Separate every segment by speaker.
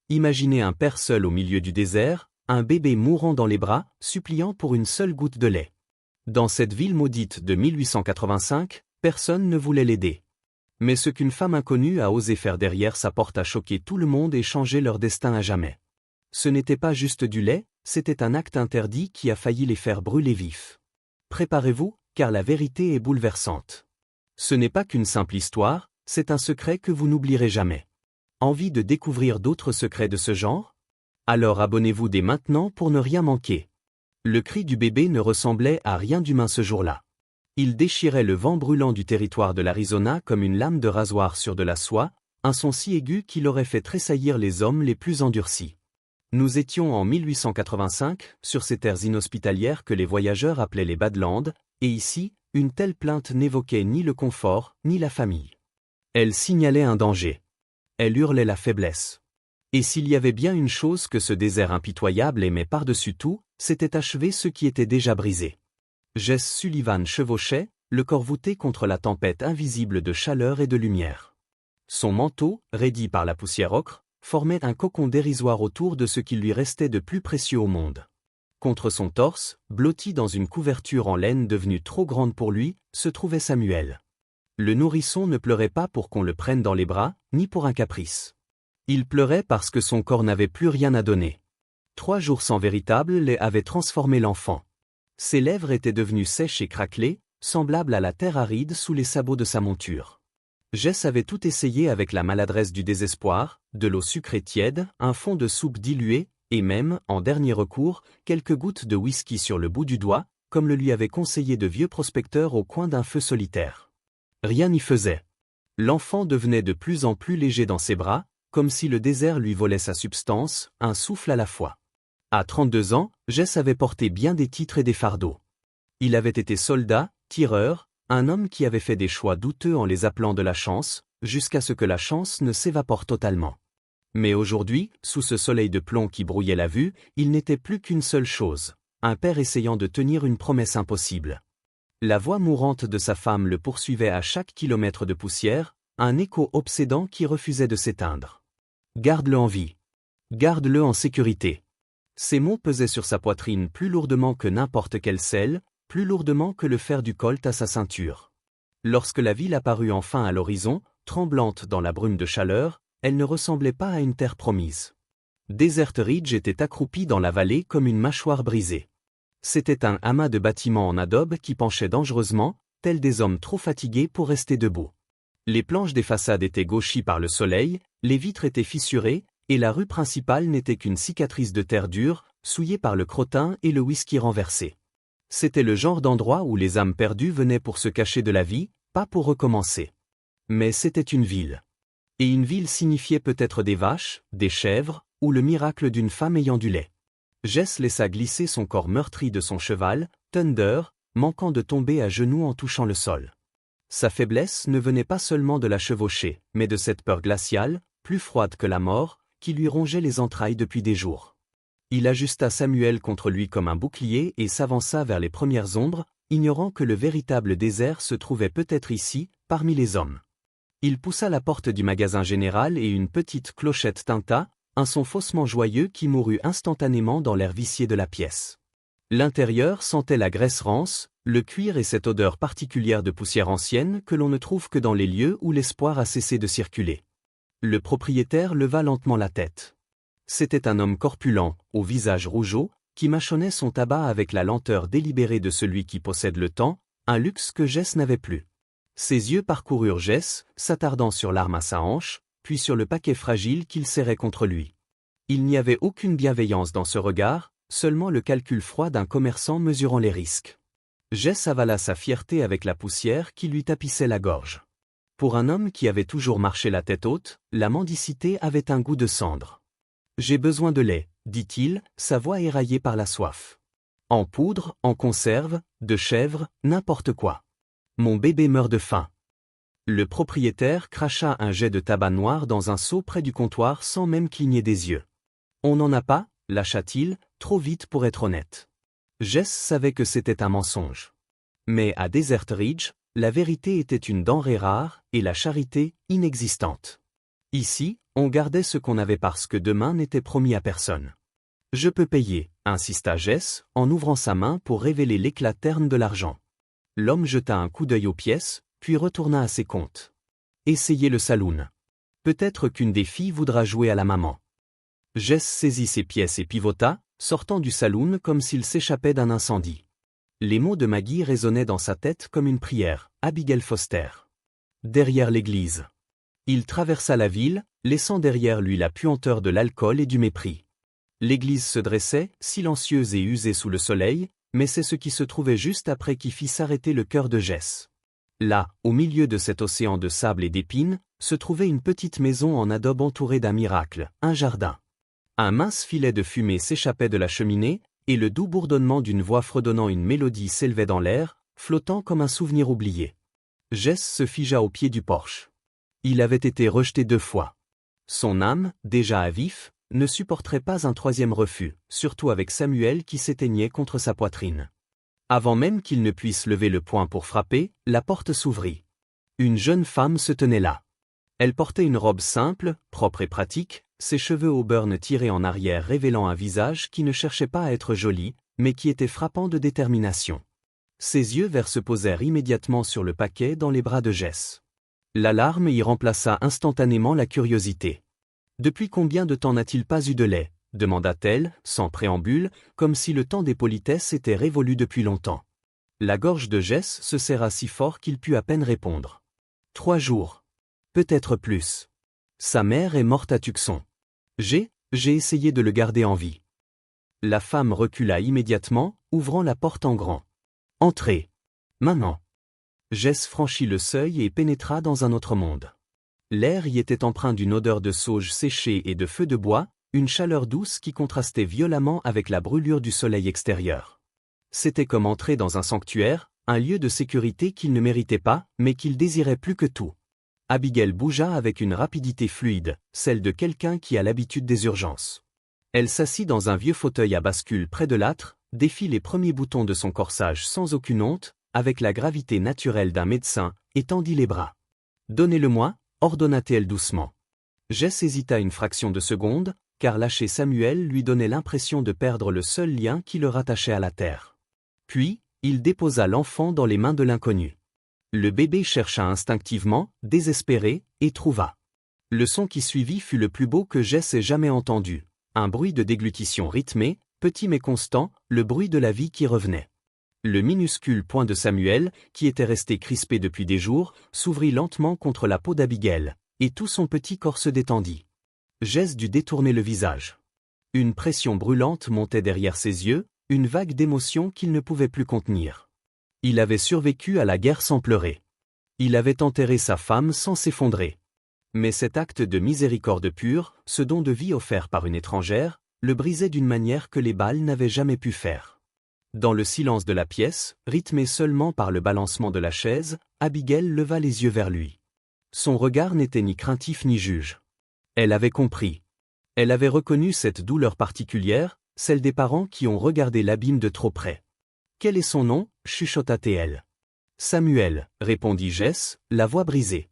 Speaker 1: Imaginez un père seul au milieu du désert, un bébé mourant dans les bras, suppliant pour une seule goutte de lait. Dans cette ville maudite de 1885, personne ne voulait l'aider. Mais ce qu'une femme inconnue a osé faire derrière sa porte a choqué tout le monde et changé leur destin à jamais. Ce n'était pas juste du lait, c'était un acte interdit qui a failli les faire brûler vifs. Préparez-vous, car la vérité est bouleversante. Ce n'est pas qu'une simple histoire, c'est un secret que vous n'oublierez jamais. Envie de découvrir d'autres secrets de ce genre? Alors abonnez-vous dès maintenant pour ne rien manquer. Le cri du bébé ne ressemblait à rien d'humain ce jour-là. Il déchirait le vent brûlant du territoire de l'Arizona comme une lame de rasoir sur de la soie, un son si aigu qu'il aurait fait tressaillir les hommes les plus endurcis. Nous étions en 1885, sur ces terres inhospitalières que les voyageurs appelaient les Badlands, et ici, une telle plainte n'évoquait ni le confort, ni la famille. Elle signalait un danger. Elle hurlait la faiblesse. Et s'il y avait bien une chose que ce désert impitoyable aimait par-dessus tout, c'était achever ce qui était déjà brisé. Jess Sullivan chevauchait, le corps voûté contre la tempête invisible de chaleur et de lumière. Son manteau, raidi par la poussière ocre, formait un cocon dérisoire autour de ce qui lui restait de plus précieux au monde. Contre son torse, blotti dans une couverture en laine devenue trop grande pour lui, se trouvait Samuel. Le nourrisson ne pleurait pas pour qu'on le prenne dans les bras, ni pour un caprice. Il pleurait parce que son corps n'avait plus rien à donner. 3 jours sans véritable lait avaient transformé l'enfant. Ses lèvres étaient devenues sèches et craquelées, semblables à la terre aride sous les sabots de sa monture. Jess avait tout essayé avec la maladresse du désespoir, de l'eau sucrée tiède, un fond de soupe dilué, et même, en dernier recours, quelques gouttes de whisky sur le bout du doigt, comme le lui avaient conseillé de vieux prospecteurs au coin d'un feu solitaire. Rien n'y faisait. L'enfant devenait de plus en plus léger dans ses bras, comme si le désert lui volait sa substance, un souffle à la fois. À 32 ans, Jess avait porté bien des titres et des fardeaux. Il avait été soldat, tireur, un homme qui avait fait des choix douteux en les appelant de la chance, jusqu'à ce que la chance ne s'évapore totalement. Mais aujourd'hui, sous ce soleil de plomb qui brouillait la vue, il n'était plus qu'une seule chose, un père essayant de tenir une promesse impossible. La voix mourante de sa femme le poursuivait à chaque kilomètre de poussière, un écho obsédant qui refusait de s'éteindre. Garde-le en vie. Garde-le en sécurité. Ces mots pesaient sur sa poitrine plus lourdement que n'importe quel sel, plus lourdement que le fer du colt à sa ceinture. Lorsque la ville apparut enfin à l'horizon, tremblante dans la brume de chaleur, elle ne ressemblait pas à une terre promise. Desert Ridge était accroupi dans la vallée comme une mâchoire brisée. C'était un amas de bâtiments en adobe qui penchait dangereusement, tels des hommes trop fatigués pour rester debout. Les planches des façades étaient gauchies par le soleil, les vitres étaient fissurées, et la rue principale n'était qu'une cicatrice de terre dure, souillée par le crottin et le whisky renversé. C'était le genre d'endroit où les âmes perdues venaient pour se cacher de la vie, pas pour recommencer. Mais c'était une ville. Et une ville signifiait peut-être des vaches, des chèvres, ou le miracle d'une femme ayant du lait. Jess laissa glisser son corps meurtri de son cheval, Thunder, manquant de tomber à genoux en touchant le sol. Sa faiblesse ne venait pas seulement de la chevauchée, mais de cette peur glaciale, plus froide que la mort, qui lui rongeait les entrailles depuis des jours. Il ajusta Samuel contre lui comme un bouclier et s'avança vers les premières ombres, ignorant que le véritable désert se trouvait peut-être ici, parmi les hommes. Il poussa la porte du magasin général et une petite clochette tinta, un son faussement joyeux qui mourut instantanément dans l'air vicié de la pièce. L'intérieur sentait la graisse rance, le cuir et cette odeur particulière de poussière ancienne que l'on ne trouve que dans les lieux où l'espoir a cessé de circuler. Le propriétaire leva lentement la tête. C'était un homme corpulent, au visage rougeau, qui mâchonnait son tabac avec la lenteur délibérée de celui qui possède le temps, un luxe que Jess n'avait plus. Ses yeux parcoururent Jess, s'attardant sur l'arme à sa hanche, puis sur le paquet fragile qu'il serrait contre lui. Il n'y avait aucune bienveillance dans ce regard, seulement le calcul froid d'un commerçant mesurant les risques. Jess avala sa fierté avec la poussière qui lui tapissait la gorge. Pour un homme qui avait toujours marché la tête haute, la mendicité avait un goût de cendre. « J'ai besoin de lait, » dit-il, sa voix éraillée par la soif. « En poudre, en conserve, de chèvre, n'importe quoi. Mon bébé meurt de faim. » Le propriétaire cracha un jet de tabac noir dans un seau près du comptoir sans même cligner des yeux. « On n'en a pas » lâcha-t-il, trop vite pour être honnête. Jess savait que c'était un mensonge. Mais à Desert Ridge, la vérité était une denrée rare et la charité inexistante. Ici, on gardait ce qu'on avait parce que demain n'était promis à personne. Je peux payer, insista Jess, en ouvrant sa main pour révéler l'éclat terne de l'argent. L'homme jeta un coup d'œil aux pièces, puis retourna à ses comptes. Essayez le saloon. Peut-être qu'une des filles voudra jouer à la maman. Jess saisit ses pièces et pivota, sortant du saloon comme s'il s'échappait d'un incendie. Les mots de Maggie résonnaient dans sa tête comme une prière, Abigail Foster. Derrière l'église. Il traversa la ville, laissant derrière lui la puanteur de l'alcool et du mépris. L'église se dressait, silencieuse et usée sous le soleil, mais c'est ce qui se trouvait juste après qui fit s'arrêter le cœur de Jess. Là, au milieu de cet océan de sable et d'épines, se trouvait une petite maison en adobe entourée d'un miracle, un jardin. Un mince filet de fumée s'échappait de la cheminée, et le doux bourdonnement d'une voix fredonnant une mélodie s'élevait dans l'air, flottant comme un souvenir oublié. Jess se figea au pied du porche. Il avait été rejeté 2 fois. Son âme, déjà à vif, ne supporterait pas un 3e refus, surtout avec Samuel qui s'éteignait contre sa poitrine. Avant même qu'il ne puisse lever le poing pour frapper, la porte s'ouvrit. Une jeune femme se tenait là. Elle portait une robe simple, propre et pratique, ses cheveux au burn tirés en arrière révélant un visage qui ne cherchait pas à être joli, mais qui était frappant de détermination. Ses yeux verts se posèrent immédiatement sur le paquet dans les bras de Jess. L'alarme y remplaça instantanément la curiosité. « Depuis combien de temps n'a-t-il pas eu de lait » demanda-t-elle, sans préambule, comme si le temps des politesses était révolu depuis longtemps. La gorge de Jess se serra si fort qu'il put à peine répondre. 3 jours. Peut-être plus. Sa mère est morte à Tucson. J'ai essayé de le garder en vie. La femme recula immédiatement, ouvrant la porte en grand. Entrez. Maman. Jess franchit le seuil et pénétra dans un autre monde. L'air y était empreint d'une odeur de sauge séchée et de feu de bois, une chaleur douce qui contrastait violemment avec la brûlure du soleil extérieur. C'était comme entrer dans un sanctuaire, un lieu de sécurité qu'il ne méritait pas, mais qu'il désirait plus que tout. Abigail bougea avec une rapidité fluide, celle de quelqu'un qui a l'habitude des urgences. Elle s'assit dans un vieux fauteuil à bascule près de l'âtre, défit les premiers boutons de son corsage sans aucune honte, avec la gravité naturelle d'un médecin, et tendit les bras. « Donnez-le-moi » ordonna-t-elle doucement. Jess hésita une fraction de seconde, car lâcher Samuel lui donnait l'impression de perdre le seul lien qui le rattachait à la terre. Puis, il déposa l'enfant dans les mains de l'inconnu. Le bébé chercha instinctivement, désespéré, et trouva. Le son qui suivit fut le plus beau que Jess ait jamais entendu, un bruit de déglutition rythmé, petit mais constant, le bruit de la vie qui revenait. Le minuscule poing de Samuel, qui était resté crispé depuis des jours, s'ouvrit lentement contre la peau d'Abigail, et tout son petit corps se détendit. Jess dut détourner le visage. Une pression brûlante montait derrière ses yeux, une vague d'émotion qu'il ne pouvait plus contenir. Il avait survécu à la guerre sans pleurer. Il avait enterré sa femme sans s'effondrer. Mais cet acte de miséricorde pure, ce don de vie offert par une étrangère, le brisait d'une manière que les balles n'avaient jamais pu faire. Dans le silence de la pièce, rythmé seulement par le balancement de la chaise, Abigail leva les yeux vers lui. Son regard n'était ni craintif ni juge. Elle avait compris. Elle avait reconnu cette douleur particulière, celle des parents qui ont regardé l'abîme de trop près. « Quel est son nom » chuchota-t-elle. « Samuel » répondit Jess, la voix brisée.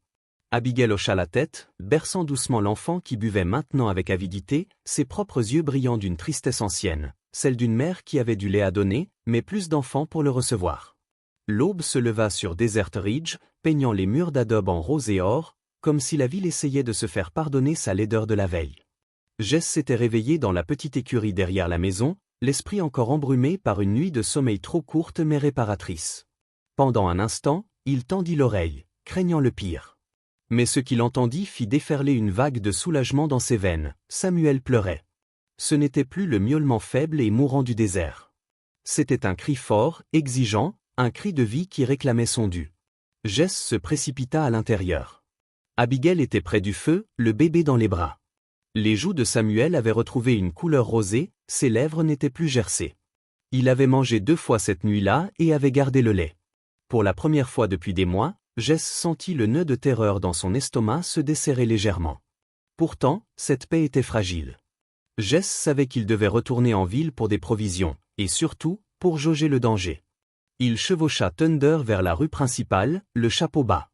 Speaker 1: Abigail hocha la tête, berçant doucement l'enfant qui buvait maintenant avec avidité, ses propres yeux brillant d'une tristesse ancienne, celle d'une mère qui avait du lait à donner, mais plus d'enfants pour le recevoir. L'aube se leva sur Desert Ridge, peignant les murs d'adobe en rose et or, comme si la ville essayait de se faire pardonner sa laideur de la veille. Jess s'était réveillée dans la petite écurie derrière la maison, l'esprit encore embrumé par une nuit de sommeil trop courte mais réparatrice. Pendant un instant, il tendit l'oreille, craignant le pire. Mais ce qu'il entendit fit déferler une vague de soulagement dans ses veines. Samuel pleurait. Ce n'était plus le miaulement faible et mourant du désert. C'était un cri fort, exigeant, un cri de vie qui réclamait son dû. Jess se précipita à l'intérieur. Abigail était près du feu, le bébé dans les bras. Les joues de Samuel avaient retrouvé une couleur rosée, ses lèvres n'étaient plus gercées. Il avait mangé 2 fois cette nuit-là et avait gardé le lait. Pour la première fois depuis des mois, Jess sentit le nœud de terreur dans son estomac se desserrer légèrement. Pourtant, cette paix était fragile. Jess savait qu'il devait retourner en ville pour des provisions, et surtout, pour jauger le danger. Il chevaucha Thunder vers la rue principale, le chapeau bas.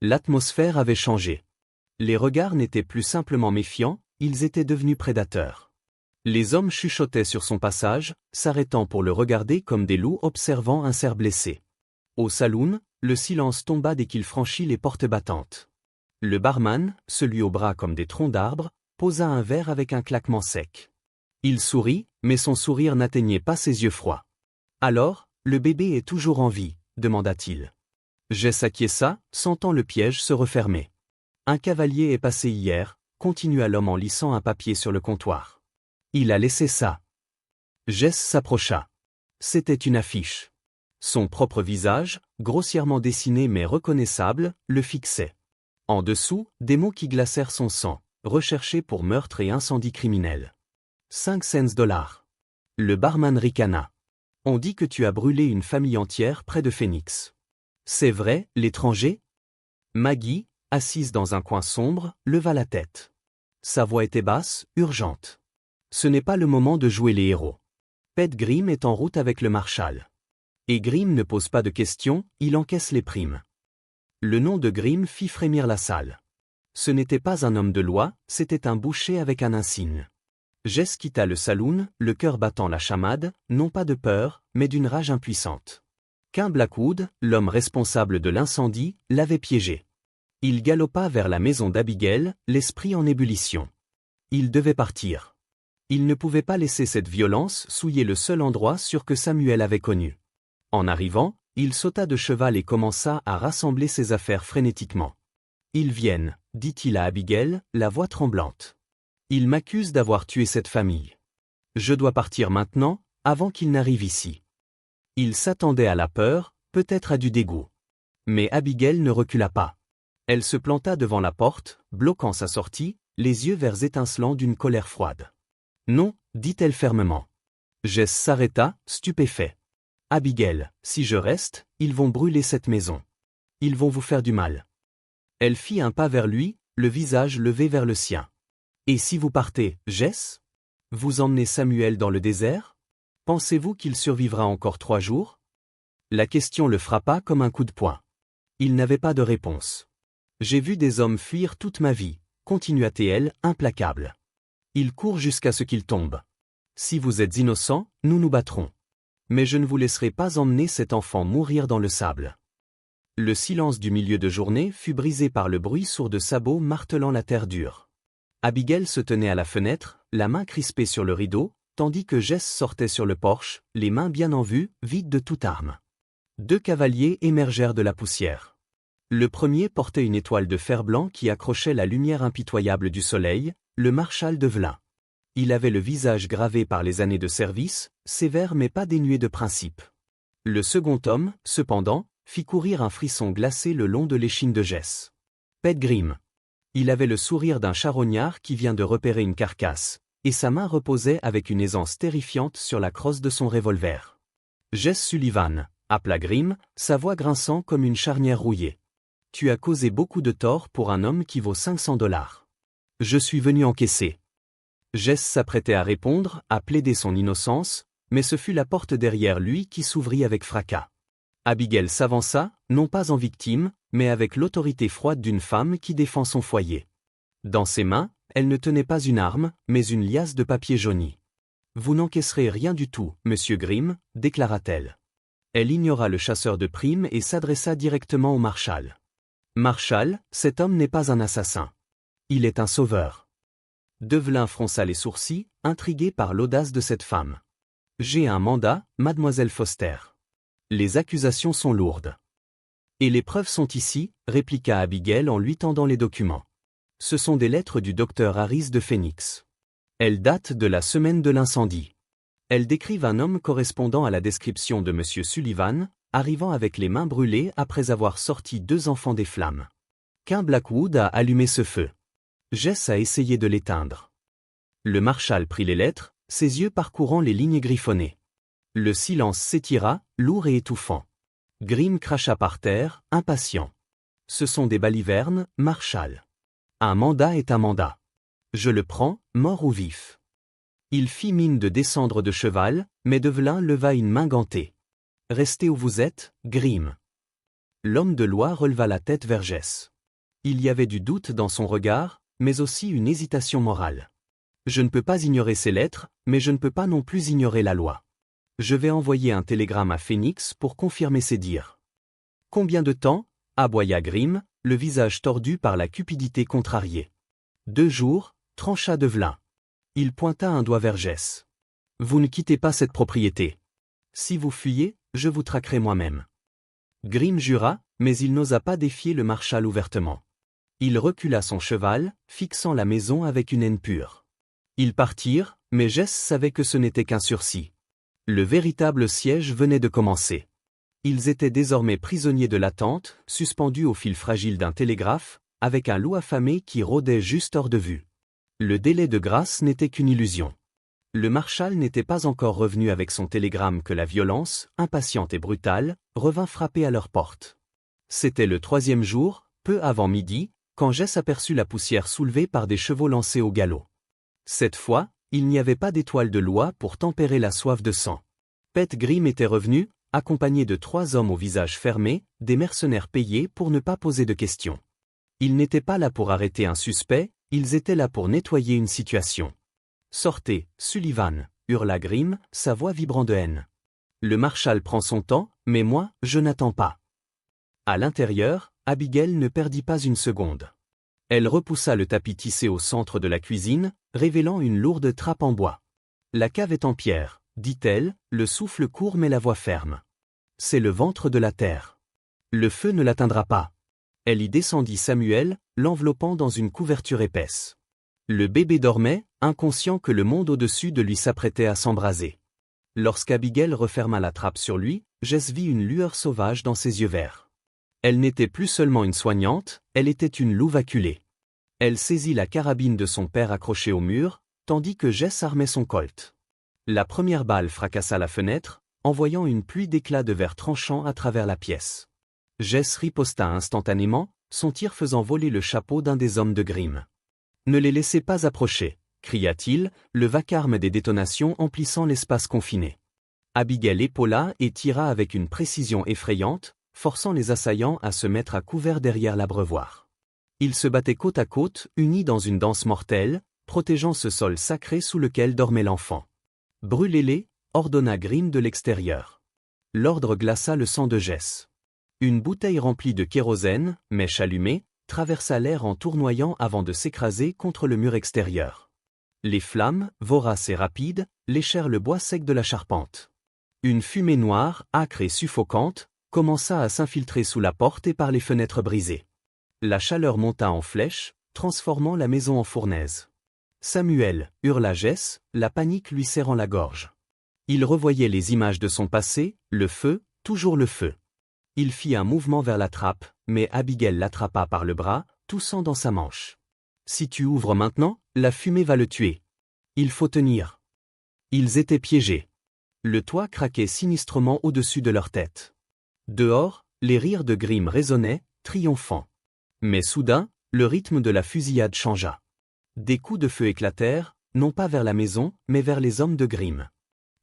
Speaker 1: L'atmosphère avait changé. Les regards n'étaient plus simplement méfiants, ils étaient devenus prédateurs. Les hommes chuchotaient sur son passage, s'arrêtant pour le regarder comme des loups observant un cerf blessé. Au saloon, le silence tomba dès qu'il franchit les portes battantes. Le barman, celui aux bras comme des troncs d'arbres, posa un verre avec un claquement sec. Il sourit, mais son sourire n'atteignait pas ses yeux froids. « Alors, le bébé est toujours en vie ?» demanda-t-il. Jess acquiesça, sentant le piège se refermer. « Un cavalier est passé hier », continua l'homme en lissant un papier sur le comptoir. « Il a laissé ça. » Jess s'approcha. C'était une affiche. Son propre visage, grossièrement dessiné mais reconnaissable, le fixait. En dessous, des mots qui glacèrent son sang, recherché pour meurtre et incendie criminel. 5 cents. Le barman ricana. On dit que tu as brûlé une famille entière près de Phoenix. C'est vrai, l'étranger? Maggie, assise dans un coin sombre, leva la tête. Sa voix était basse, urgente. Ce n'est pas le moment de jouer les héros. Pet Grimm est en route avec le marshal. Et Grimm ne pose pas de questions, il encaisse les primes. Le nom de Grimm fit frémir la salle. Ce n'était pas un homme de loi, c'était un boucher avec un insigne. Jess quitta le saloon, le cœur battant la chamade, non pas de peur, mais d'une rage impuissante. Qu'un Blackwood, l'homme responsable de l'incendie, l'avait piégé. Il galopa vers la maison d'Abigail, l'esprit en ébullition. Il devait partir. Il ne pouvait pas laisser cette violence souiller le seul endroit sûr que Samuel avait connu. En arrivant, il sauta de cheval et commença à rassembler ses affaires frénétiquement. « Ils viennent », dit-il à Abigail, la voix tremblante. « Ils m'accusent d'avoir tué cette famille. Je dois partir maintenant, avant qu'ils n'arrivent ici. » Il s'attendait à la peur, peut-être à du dégoût. Mais Abigail ne recula pas. Elle se planta devant la porte, bloquant sa sortie, les yeux verts étincelants d'une colère froide. « Non », dit-elle fermement. Jess s'arrêta, stupéfait. « Abigail, si je reste, ils vont brûler cette maison. Ils vont vous faire du mal. » Elle fit un pas vers lui, le visage levé vers le sien. « Et si vous partez, Jess? Vous emmenez Samuel dans le désert? Pensez-vous qu'il survivra encore 3 jours? » La question le frappa comme un coup de poing. Il n'avait pas de réponse. « J'ai vu des hommes fuir toute ma vie, » continua-t-elle, implacable. « Ils courent jusqu'à ce qu'ils tombent. Si vous êtes innocent, nous nous battrons. Mais je ne vous laisserai pas emmener cet enfant mourir dans le sable. » Le silence du milieu de journée fut brisé par le bruit sourd de sabots martelant la terre dure. Abigail se tenait à la fenêtre, la main crispée sur le rideau, tandis que Jess sortait sur le porche, les mains bien en vue, vides de toute arme. 2 cavaliers émergèrent de la poussière. Le premier portait une étoile de fer blanc qui accrochait la lumière impitoyable du soleil, le marshal de Velin. Il avait le visage gravé par les années de service, sévère mais pas dénué de principe. Le second homme, cependant, fit courir un frisson glacé le long de l'échine de Jess. Pet Grimm. Il avait le sourire d'un charognard qui vient de repérer une carcasse, et sa main reposait avec une aisance terrifiante sur la crosse de son revolver. Jess Sullivan, appela Grimm, sa voix grinçant comme une charnière rouillée. Tu as causé beaucoup de tort pour un homme qui vaut 500 $. Je suis venu encaisser. Jess s'apprêtait à répondre, à plaider son innocence, mais ce fut la porte derrière lui qui s'ouvrit avec fracas. Abigail s'avança, non pas en victime, mais avec l'autorité froide d'une femme qui défend son foyer. Dans ses mains, elle ne tenait pas une arme, mais une liasse de papier jauni. « Vous n'encaisserez rien du tout, monsieur Grimm », déclara-t-elle. Elle ignora le chasseur de primes et s'adressa directement au marshal. « Marshal, cet homme n'est pas un assassin. Il est un sauveur. » Devlin fronça les sourcils, intrigué par l'audace de cette femme. « J'ai un mandat, mademoiselle Foster. Les accusations sont lourdes. »« Et les preuves sont ici, » répliqua Abigail en lui tendant les documents. « Ce sont des lettres du docteur Harris de Phoenix. Elles datent de la semaine de l'incendie. Elles décrivent un homme correspondant à la description de M. Sullivan, arrivant avec les mains brûlées après avoir sorti 2 enfants des flammes. Qu'un Blackwood a allumé ce feu. Jess a essayé de l'éteindre. » Le marshal prit les lettres, ses yeux parcourant les lignes griffonnées. Le silence s'étira, lourd et étouffant. Grimm cracha par terre, impatient. « Ce sont des balivernes, marshal. Un mandat est un mandat. Je le prends, mort ou vif. » Il fit mine de descendre de cheval, mais Devlin leva une main gantée. « Restez où vous êtes, Grimm. » L'homme de loi releva la tête vers Jess. Il y avait du doute dans son regard, mais aussi une hésitation morale. Je ne peux pas ignorer ces lettres, mais je ne peux pas non plus ignorer la loi. Je vais envoyer un télégramme à Phoenix pour confirmer ses dires. Combien de temps? Aboya Grimm, le visage tordu par la cupidité contrariée. 2 jours, trancha Devlin. Il pointa un doigt vers Jess. Vous ne quittez pas cette propriété. Si vous fuyez, je vous traquerai moi-même. Grimm jura, mais il n'osa pas défier le marshal ouvertement. Il recula son cheval, fixant la maison avec une haine pure. Ils partirent, mais Jess savait que ce n'était qu'un sursis. Le véritable siège venait de commencer. Ils étaient désormais prisonniers de l'attente, suspendus au fil fragile d'un télégraphe, avec un loup affamé qui rôdait juste hors de vue. Le délai de grâce n'était qu'une illusion. Le marshal n'était pas encore revenu avec son télégramme que la violence, impatiente et brutale, revint frapper à leur porte. C'était le 3e jour, peu avant midi, quand Jess aperçut la poussière soulevée par des chevaux lancés au galop. Cette fois, il n'y avait pas d'étoile de loi pour tempérer la soif de sang. Pet Grimm était revenu, accompagné de 3 hommes au visage fermé, des mercenaires payés pour ne pas poser de questions. Ils n'étaient pas là pour arrêter un suspect, ils étaient là pour nettoyer une situation. « Sortez, Sullivan !» hurla Grimm, sa voix vibrant de haine. « Le marshal prend son temps, mais moi, je n'attends pas. » À l'intérieur, Abigail ne perdit pas une seconde. Elle repoussa le tapis tissé au centre de la cuisine, révélant une lourde trappe en bois. « La cave est en pierre, » dit-elle, le souffle court mais la voix ferme. « C'est le ventre de la terre. Le feu ne l'atteindra pas. » Elle y descendit Samuel, l'enveloppant dans une couverture épaisse. Le bébé dormait, inconscient que le monde au-dessus de lui s'apprêtait à s'embraser. Lorsqu'Abigail referma la trappe sur lui, Jess vit une lueur sauvage dans ses yeux verts. Elle n'était plus seulement une soignante, elle était une louve acculée. Elle saisit la carabine de son père accrochée au mur, tandis que Jess armait son colt. La première balle fracassa la fenêtre, envoyant une pluie d'éclats de verre tranchant à travers la pièce. Jess riposta instantanément, son tir faisant voler le chapeau d'un des hommes de Grimm. « Ne les laissez pas approcher !» cria-t-il, le vacarme des détonations emplissant l'espace confiné. Abigail épaula et tira avec une précision effrayante, forçant les assaillants à se mettre à couvert derrière l'abreuvoir. Ils se battaient côte à côte, unis dans une danse mortelle, protégeant ce sol sacré sous lequel dormait l'enfant. « Brûlez-les !» ordonna Grimm de l'extérieur. L'ordre glaça le sang de Jess. Une bouteille remplie de kérosène, mèche allumée, traversa l'air en tournoyant avant de s'écraser contre le mur extérieur. Les flammes, voraces et rapides, léchèrent le bois sec de la charpente. Une fumée noire, âcre et suffocante, commença à s'infiltrer sous la porte et par les fenêtres brisées. La chaleur monta en flèche, transformant la maison en fournaise. « Samuel !» hurla Jess, la panique lui serrant la gorge. Il revoyait les images de son passé, le feu, toujours le feu. Il fit un mouvement vers la trappe, mais Abigail l'attrapa par le bras, toussant dans sa manche. « Si tu ouvres maintenant, la fumée va le tuer. Il faut tenir. » Ils étaient piégés. Le toit craquait sinistrement au-dessus de leur tête. Dehors, les rires de Grimm résonnaient, triomphants. Mais soudain, le rythme de la fusillade changea. Des coups de feu éclatèrent, non pas vers la maison, mais vers les hommes de Grimm.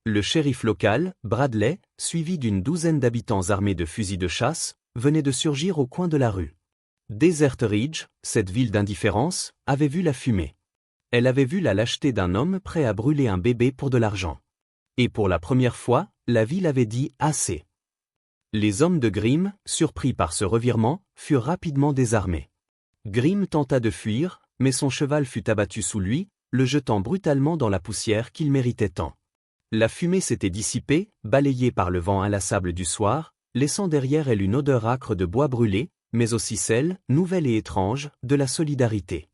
Speaker 1: Le shérif local, Bradley, suivi d'une douzaine d'habitants armés de fusils de chasse, venait de surgir au coin de la rue. Desert Ridge, cette ville d'indifférence, avait vu la fumée. Elle avait vu la lâcheté d'un homme prêt à brûler un bébé pour de l'argent. Et pour la première fois, la ville avait dit assez. Les hommes de Grimm, surpris par ce revirement, furent rapidement désarmés. Grimm tenta de fuir, mais son cheval fut abattu sous lui, le jetant brutalement dans la poussière qu'il méritait tant. La fumée s'était dissipée, balayée par le vent inlassable du soir, laissant derrière elle une odeur âcre de bois brûlé, mais aussi celle, nouvelle et étrange, de la solidarité.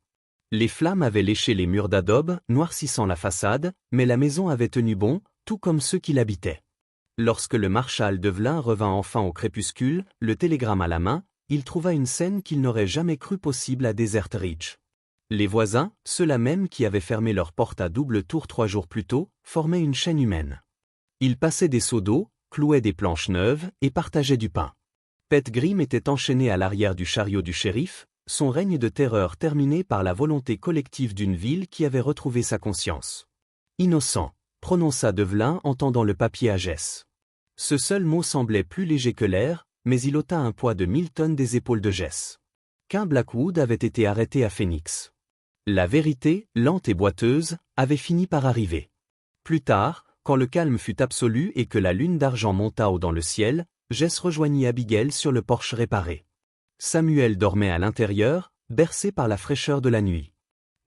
Speaker 1: Les flammes avaient léché les murs d'adobe, noircissant la façade, mais la maison avait tenu bon, tout comme ceux qui l'habitaient. Lorsque le marshal Devlin revint enfin au crépuscule, le télégramme à la main, il trouva une scène qu'il n'aurait jamais cru possible à Desert Ridge. Les voisins, ceux-là même qui avaient fermé leurs portes à double tour 3 jours plus tôt, formaient une chaîne humaine. Ils passaient des seaux d'eau, clouaient des planches neuves et partageaient du pain. Pet Grimm était enchaîné à l'arrière du chariot du shérif, son règne de terreur terminé par la volonté collective d'une ville qui avait retrouvé sa conscience. « Innocent », prononça Devlin en tendant le papier à Jess. Ce seul mot semblait plus léger que l'air, mais il ôta un poids de 1000 tonnes des épaules de Jess. qu'un Blackwood avait été arrêté à Phoenix. La vérité, lente et boiteuse, avait fini par arriver. Plus tard, quand le calme fut absolu et que la lune d'argent monta haut dans le ciel, Jess rejoignit Abigail sur le porche réparé. Samuel dormait à l'intérieur, bercé par la fraîcheur de la nuit.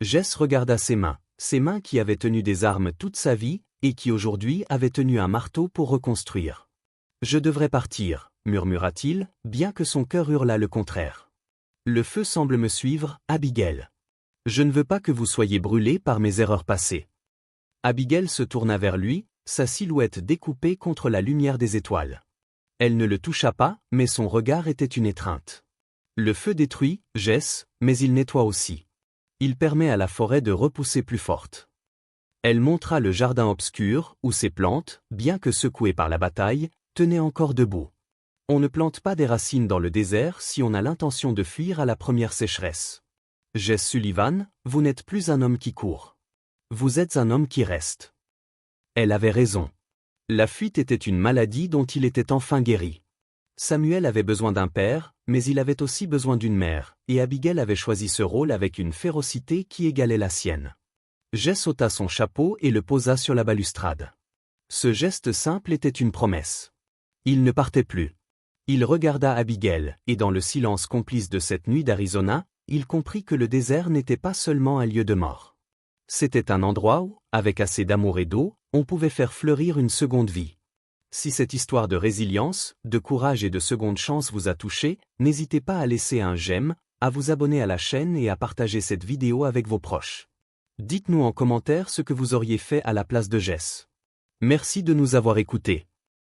Speaker 1: Jess regarda ses mains qui avaient tenu des armes toute sa vie, et qui aujourd'hui avaient tenu un marteau pour reconstruire. « Je devrais partir », murmura-t-il, bien que son cœur hurlât le contraire. « Le feu semble me suivre, Abigail. Je ne veux pas que vous soyez brûlée par mes erreurs passées. » Abigail se tourna vers lui, sa silhouette découpée contre la lumière des étoiles. Elle ne le toucha pas, mais son regard était une étreinte. Le feu détruit, Jess, mais il nettoie aussi. Il permet à la forêt de repousser plus forte. Elle montra le jardin obscur, où ces plantes, bien que secouées par la bataille, tenaient encore debout. On ne plante pas des racines dans le désert si on a l'intention de fuir à la première sécheresse. Jess Sullivan, vous n'êtes plus un homme qui court. Vous êtes un homme qui reste. Elle avait raison. La fuite était une maladie dont il était enfin guéri. Samuel avait besoin d'un père, mais il avait aussi besoin d'une mère, et Abigail avait choisi ce rôle avec une férocité qui égalait la sienne. Jess ôta son chapeau et le posa sur la balustrade. Ce geste simple était une promesse. Il ne partait plus. Il regarda Abigail, et dans le silence complice de cette nuit d'Arizona, il comprit que le désert n'était pas seulement un lieu de mort. C'était un endroit où, avec assez d'amour et d'eau, on pouvait faire fleurir une seconde vie. Si cette histoire de résilience, de courage et de seconde chance vous a touché, n'hésitez pas à laisser un j'aime, à vous abonner à la chaîne et à partager cette vidéo avec vos proches. Dites-nous en commentaire ce que vous auriez fait à la place de Jess. Merci de nous avoir écoutés.